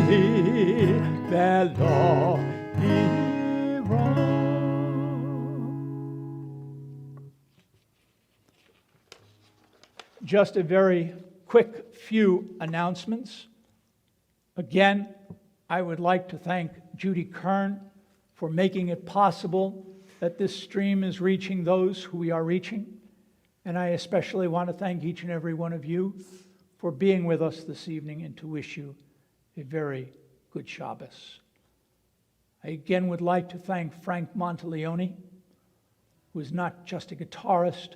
li velo ira. Just a very quick few announcements. Again, I would like to thank Judy Kern for making it possible that this stream is reaching those who we are reaching. And I especially want to thank each and every one of you for being with us this evening and to wish you a very good Shabbos. I again would like to thank Frank Monteleone, who is not just a guitarist,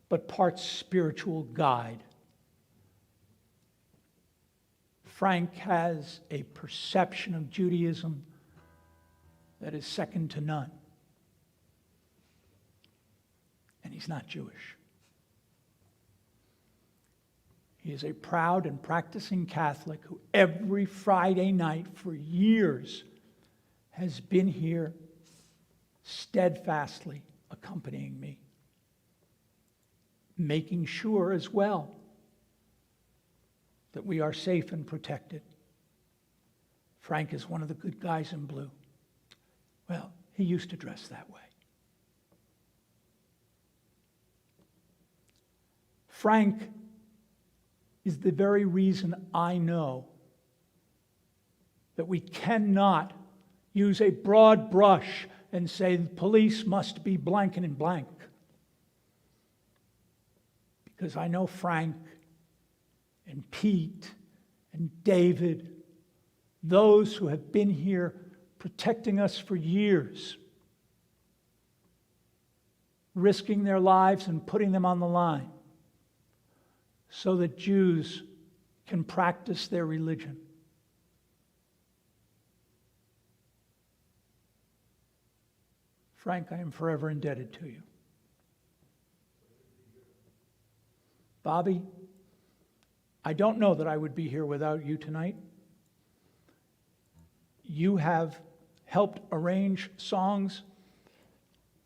but part spiritual guide. Frank has a perception of Judaism that is second to none. And he's not Jewish. He is a proud and practicing Catholic who every Friday night for years has been here steadfastly accompanying me, making sure as well that we are safe and protected. Frank is one of the good guys in blue. Well, he used to dress that way. Frank is the very reason I know that we cannot use a broad brush and say the police must be blank and blank. Because I know Frank and Pete and David, those who have been here protecting us for years, risking their lives and putting them on the line so that Jews can practice their religion. Frank, I am forever indebted to you. Bobby, I don't know that I would be here without you tonight. You have helped arrange songs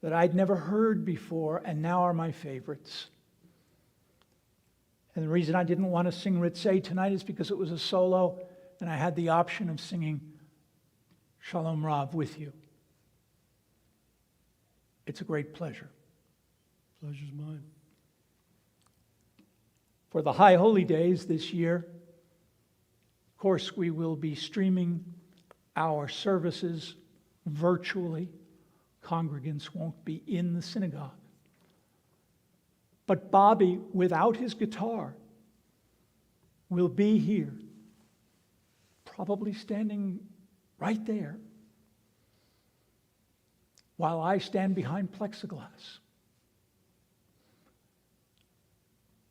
that I'd never heard before and now are my favorites. And the reason I didn't want to sing Ritzay tonight is because it was a solo and I had the option of singing Shalom Rav with you. It's a great pleasure. Pleasure's mine. For the High Holy Days this year, of course, we will be streaming our services virtually. Congregants won't be in the synagogue. But Bobby, without his guitar, will be here, probably standing right there, while I stand behind plexiglass,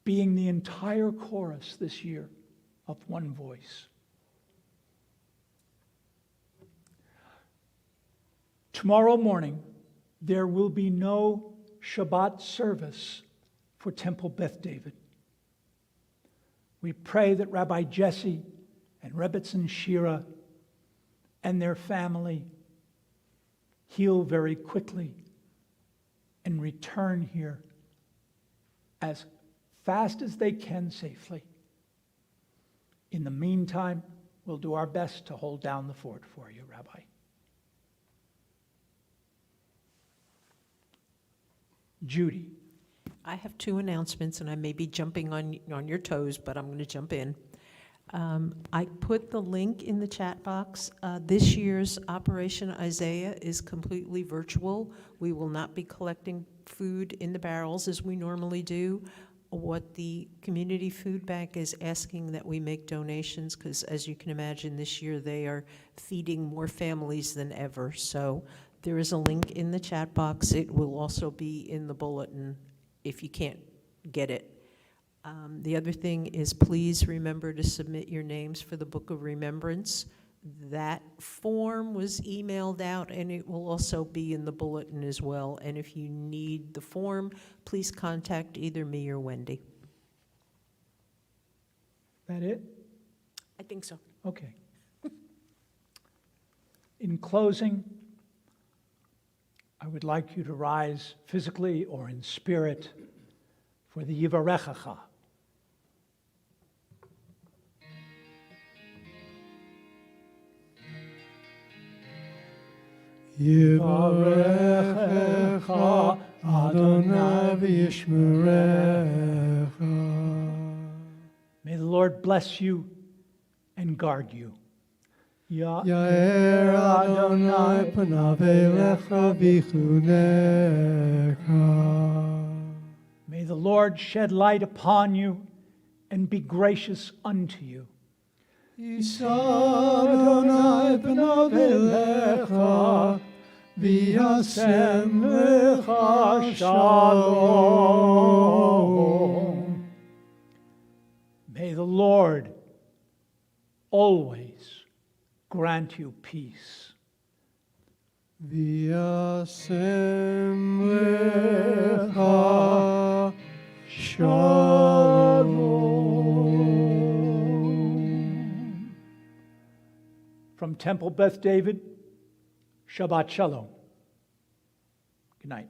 being the entire chorus this year of one voice. Tomorrow morning, there will be no Shabbat service for Temple Beth David. We pray that Rabbi Jesse and Rebbetzin Shira and their family heal very quickly and return here as fast as they can safely. In the meantime, we'll do our best to hold down the fort for you, Rabbi. Judy. I have two announcements, and I may be jumping on your toes, but I'm going to jump in. I put the link in the chat box. This year's Operation Isaiah is completely virtual. We will not be collecting food in the barrels as we normally do. What the Community Food Bank is asking that we make donations, because as you can imagine, this year they are feeding more families than ever. So there is a link in the chat box. It will also be in the bulletin if you can't get it. The other thing is, please remember to submit your names for the Book of Remembrance. That form was emailed out, and it will also be in the bulletin as well. And if you need the form, please contact either me or Wendy. That it? I think so. Okay. In closing, I would like you to rise physically or in spirit for the Yivarechacha. Yivarechecha Adonai v'yishmerecha. May the Lord bless you and guard you. Yair Adonai panav elecha v'chunecha. May the Lord shed light upon you and be gracious unto you. Yisa Adonai panav elecha v'yasem lecha shalom. May the Lord always grant you peace. V'yasem lecha shalom. From Temple Beth David, Shabbat Shalom. Good night.